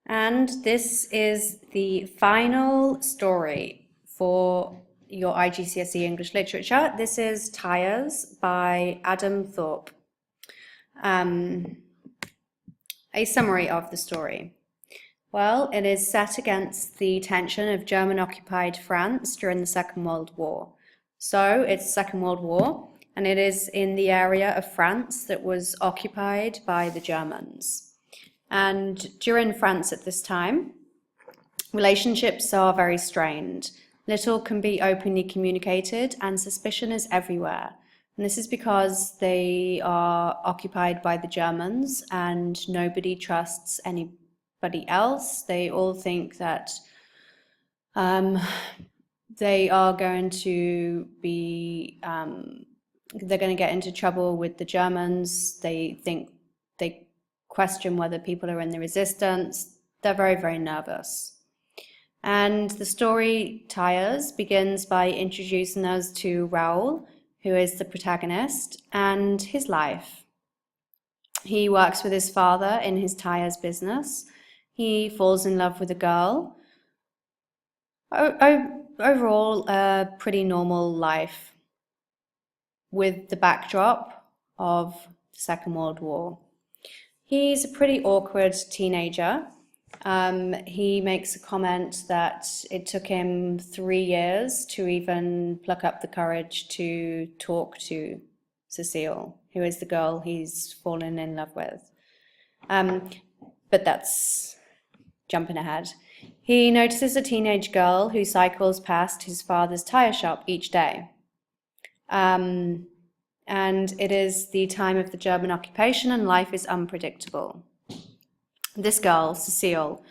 And this is the final story for your IGCSE English Literature. This is Tyres by Adam Thorpe. A summary of the story. Well, it is set against the tension of German-occupied France during the Second World War. So it's the Second World War, and it is in the area of France that was occupied by the Germans. And during France at this time, relationships are very strained. Little can be openly communicated, and suspicion is everywhere. And this is because they are occupied by the Germans, and nobody trusts anybody else. They all think that they are going to be, they're going to get into trouble with the Germans. They question whether people are in the resistance. They're very, very nervous. And the story Tyres begins by introducing us to Raoul, who is the protagonist, and his life. He works with his father in his Tyres business. He falls in love with a girl. Overall, a pretty normal life with the backdrop of the Second World War. He's a pretty awkward teenager. He makes a comment that it took him 3 years to even pluck up the courage to talk to Cecile, who is the girl he's fallen in love with. But that's jumping ahead. He notices a teenage girl who cycles past his father's tire shop each day. And it is the time of the German occupation, and life is unpredictable. This girl, Cecile,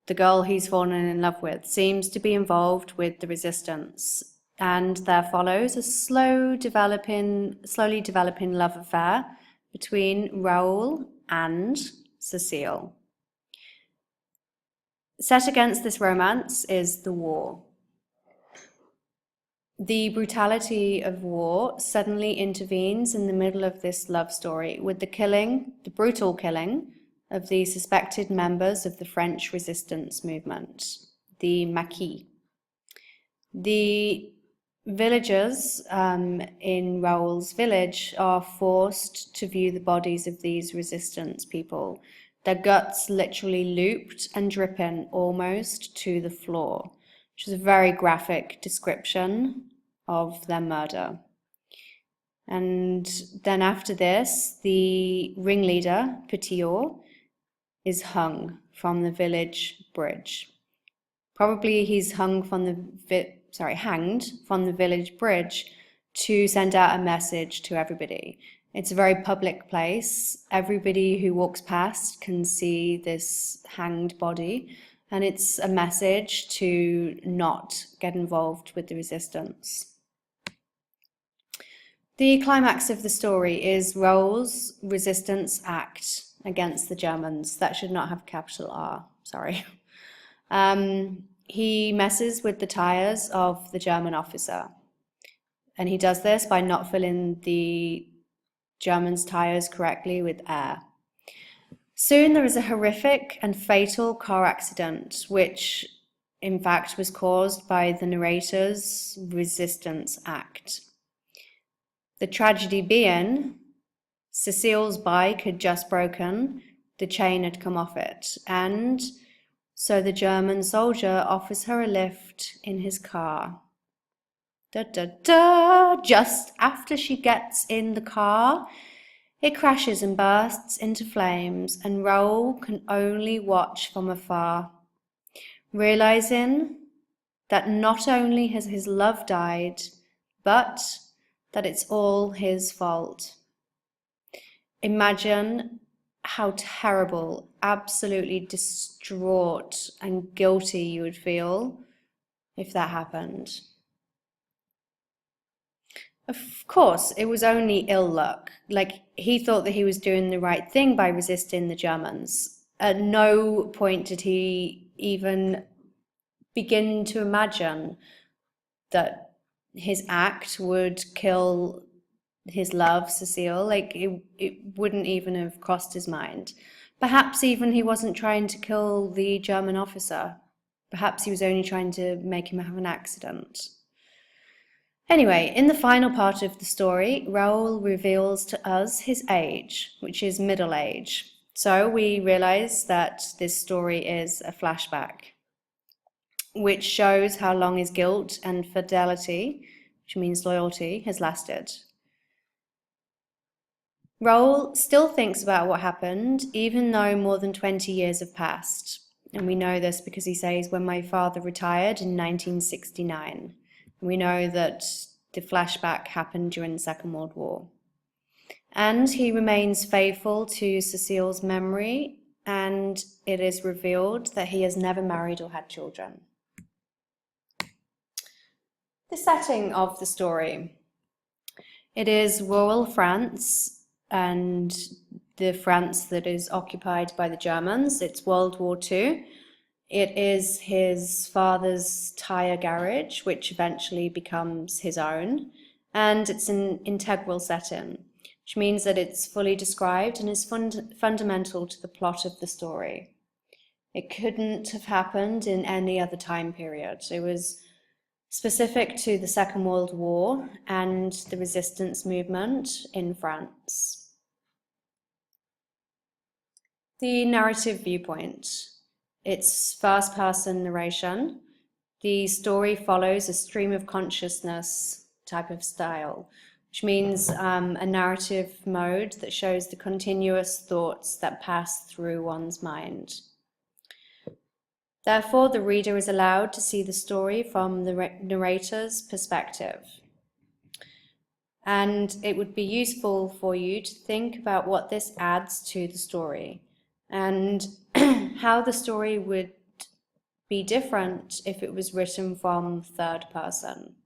the girl he's fallen in love with, seems to be involved with the resistance, and there follows a slowly developing love affair between Raoul and Cecile. Set against this romance is the war. The brutality of war suddenly intervenes in the middle of this love story with the brutal killing of the suspected members of the French resistance movement, the Maquis. The villagers in Raoul's village are forced to view the bodies of these resistance people, their guts literally looped and dripping almost to the floor, which is a very graphic description of their murder. And then after this, the ringleader, Petiot, is hung from the village bridge. Probably he's hanged from the village bridge to send out a message to everybody. It's a very public place. Everybody who walks past can see this hanged body, and it's a message to not get involved with the resistance. The climax of the story is Raoul's resistance act against the Germans. That should not have capital R, sorry. He messes with the tires of the German officer, and he does this by not filling the Germans' tires correctly with air. Soon there is a horrific and fatal car accident, which in fact was caused by the narrator's resistance act. The tragedy being, Cecile's bike had just broken, the chain had come off it, and so the German soldier offers her a lift in his car. Just after she gets in the car, it crashes and bursts into flames, and Raoul can only watch from afar, realizing that not only has his love died, but that it's all his fault. Imagine how terrible, absolutely distraught and guilty you would feel if that happened. Of course, it was only ill luck. Like, he thought that he was doing the right thing by resisting the Germans. At no point did he even begin to imagine that his act would kill his love, Cecile. Like, it wouldn't even have crossed his mind. Perhaps even he wasn't trying to kill the German officer. Perhaps he was only trying to make him have an accident. Anyway, in the final part of the story, Raoul reveals to us his age, which is middle age. So we realize that this story is a flashback, which shows how long his guilt and fidelity, which means loyalty, has lasted. Raoul still thinks about what happened, even though more than 20 years have passed. And we know this because he says, when my father retired in 1969. We know that the flashback happened during the Second World War. And he remains faithful to Cecile's memory, and it is revealed that he has never married or had children. The setting of the story. It is rural France, and the France that is occupied by the Germans. It's World War II. It is his father's tire garage, which eventually becomes his own, and it's an integral setting, which means that it's fully described and is fundamental to the plot of the story. It couldn't have happened in any other time period. It was specific to the Second World War and the resistance movement in France. The narrative viewpoint. It's first-person narration. The story follows a stream of consciousness type of style, which means a narrative mode that shows the continuous thoughts that pass through one's mind. Therefore, the reader is allowed to see the story from the narrator's perspective. And it would be useful for you to think about what this adds to the story and how the story would be different if it was written from third person.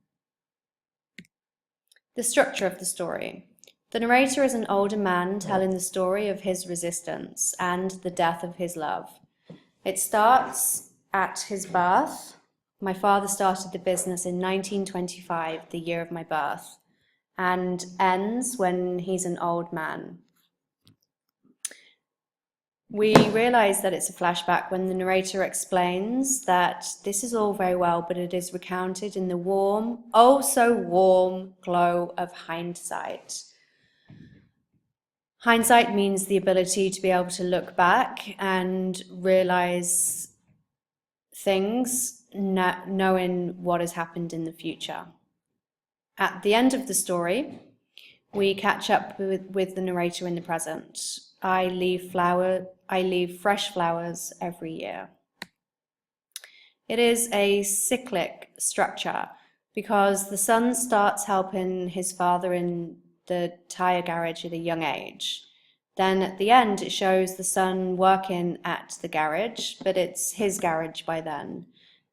The structure of the story. The narrator is an older man telling the story of his resistance and the death of his love. It starts at his birth. My father started the business in 1925, the year of my birth, and ends when he's an old man. We realize that it's a flashback when the narrator explains that this is all very well, but it is recounted in the warm, oh so warm glow of hindsight. Hindsight means the ability to be able to look back and realize things, knowing what has happened in the future. At the end of the story, we catch up with the narrator in the present. I leave fresh flowers every year. It is a cyclic structure because the son starts helping his father in the tire garage at a young age. Then at the end it shows the son working at the garage, but it's his garage by then.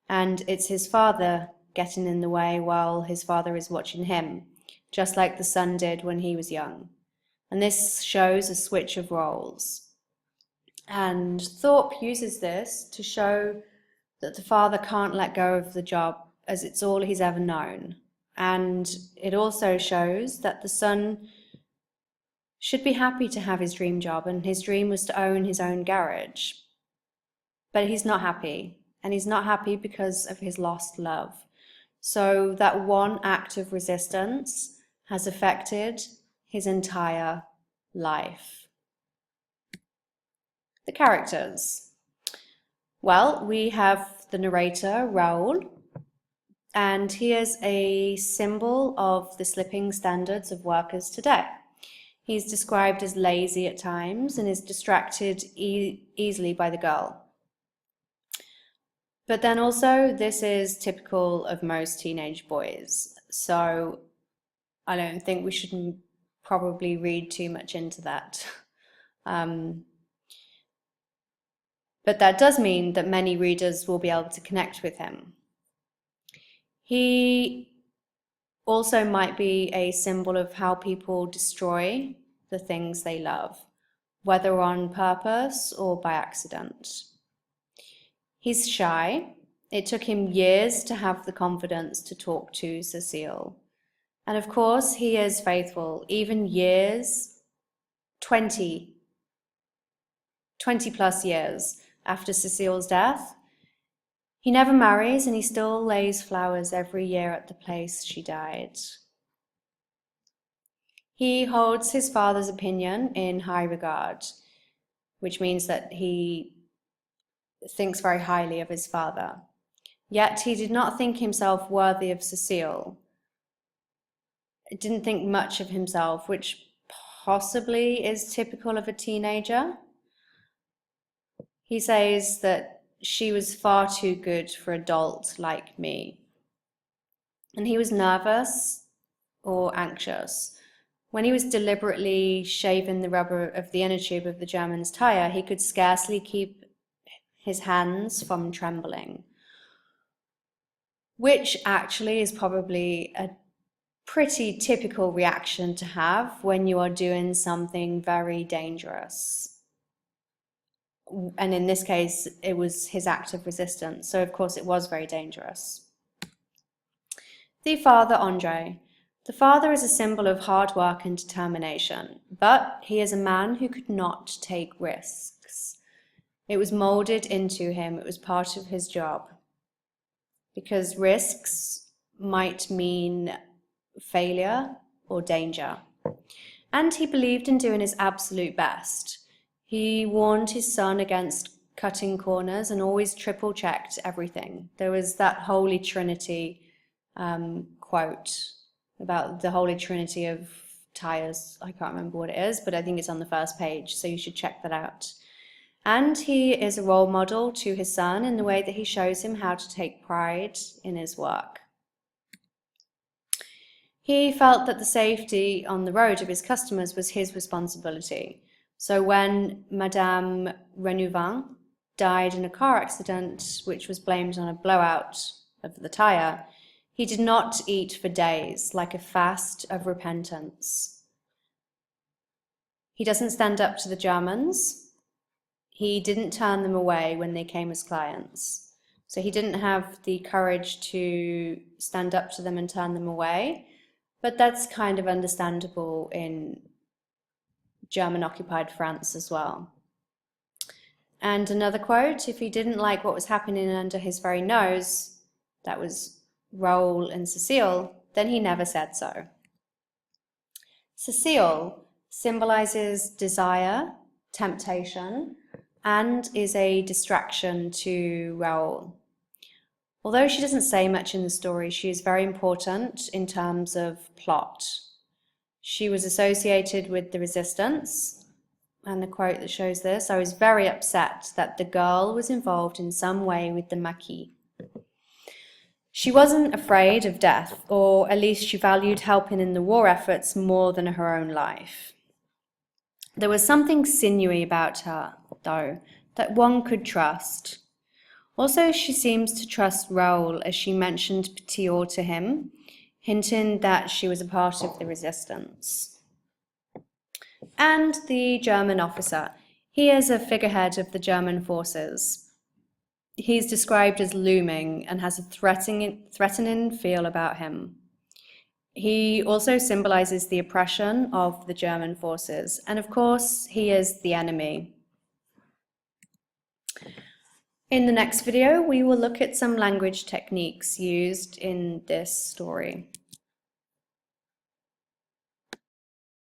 And it's his father getting in the way while his father is watching him, just like the son did when he was young. And this shows a switch of roles. And Thorpe uses this to show that the father can't let go of the job as it's all he's ever known. And it also shows that the son should be happy to have his dream job, and his dream was to own his own garage. But he's not happy, and he's not happy because of his lost love. So that one act of resistance has affected his entire life. The characters. Well, we have the narrator, Raoul, and he is a symbol of the slipping standards of workers today. He's described as lazy at times and is distracted easily by the girl. But then also, this is typical of most teenage boys, so I don't think we should probably read too much into that. But that does mean that many readers will be able to connect with him. He also might be a symbol of how people destroy the things they love, whether on purpose or by accident. He's shy. It took him years to have the confidence to talk to Cecile. And of course, he is faithful, even years, 20 20 plus years after Cecile's death. He never marries, and he still lays flowers every year at the place she died. He holds his father's opinion in high regard, which means that he thinks very highly of his father. Yet he did not think himself worthy of Cecile. He didn't think much of himself, which possibly is typical of a teenager. He says that she was far too good for a dolt like me. And he was nervous or anxious. When he was deliberately shaving the rubber of the inner tube of the German's tire, he could scarcely keep his hands from trembling, which actually is probably a pretty typical reaction to have when you are doing something very dangerous. And in this case, it was his act of resistance, so of course it was very dangerous. The father, Andre. The father is a symbol of hard work and determination, but he is a man who could not take risks. It was molded into him, it was part of his job, because risks might mean failure or danger. And he believed in doing his absolute best. He warned his son against cutting corners and always triple checked everything. There was that Holy Trinity quote about the Holy Trinity of Tyres. I can't remember what it is, but I think it's on the first page, so you should check that out. And he is a role model to his son in the way that he shows him how to take pride in his work. He felt that the safety on the road of his customers was his responsibility. So when Madame Renouvin died in a car accident, which was blamed on a blowout of the tire, he did not eat for days, like a fast of repentance. He doesn't stand up to the Germans. He didn't turn them away when they came as clients. So he didn't have the courage to stand up to them and turn them away, but that's kind of understandable in German-occupied France as well. And another quote, if he didn't like what was happening under his very nose, that was Raoul and Cecile, then he never said so. Cecile symbolizes desire, temptation, and is a distraction to Raoul. Although she doesn't say much in the story, she is very important in terms of plot. She was associated with the resistance, and the quote that shows this, I was very upset that the girl was involved in some way with the Maquis. She wasn't afraid of death, or at least she valued helping in the war efforts more than her own life. There was something sinewy about her, though, that one could trust. Also, she seems to trust Raoul as she mentioned Petiot to him, hinting that she was a part of the resistance. And the German officer. He is a figurehead of the German forces. He's described as looming and has a threatening feel about him. He also symbolizes the oppression of the German forces, and of course, he is the enemy. In the next video, we will look at some language techniques used in this story.